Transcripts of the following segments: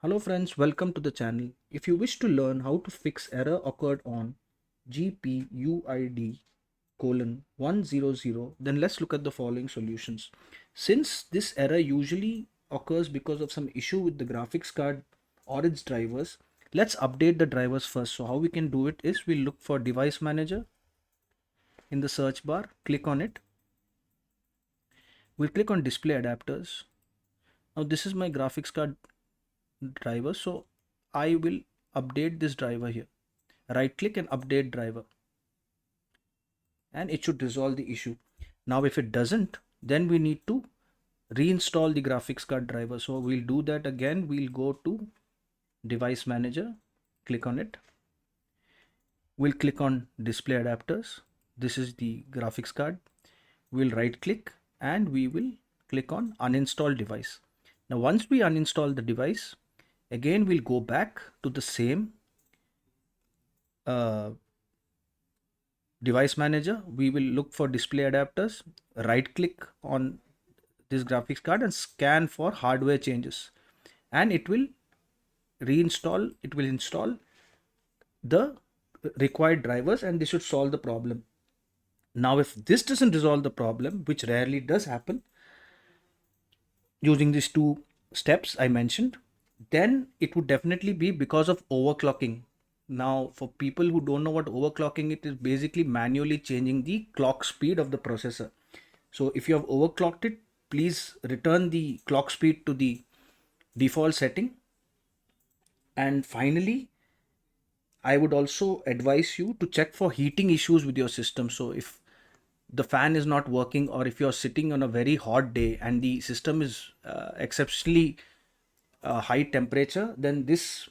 Hello friends, welcome to the channel. If you wish to learn how to fix error occurred on Gpuid colon 100, then let's look at the following solutions. Since this error usually occurs because of some issue with the graphics card or its drivers, let's update the drivers first. So how we can do it is we'll look for device manager in the search bar, click on it. We'll click on display adapters. Now this is my graphics card driver, so I will update this driver here. Right click and update driver, and it should resolve the issue. Now if it doesn't, then we need to reinstall the graphics card driver. So we'll do that again. We'll go to device manager, click on it. We'll click on display adapters. This is the graphics card. We'll right click and we will click on uninstall device. Now once we uninstall the device, again we'll go back to the same uh, device manager. We will look for display adapters, right click on this graphics card and scan for hardware changes, and it will install the required drivers, and this should solve the problem. Now if this doesn't resolve the problem, which rarely does happen using these two steps I mentioned, then it would definitely be because of overclocking. Now for people who don't know what overclocking, it is basically manually changing the clock speed of the processor. So if you have overclocked it, please return the clock speed to the default setting. And finally, I would also advise you to check for heating issues with your system. So if the fan is not working, or if you're sitting on a very hot day and the system is exceptionally high temperature, then this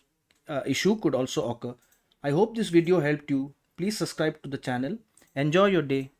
issue could also occur. I hope this video helped you. Please subscribe to the channel. Enjoy your day.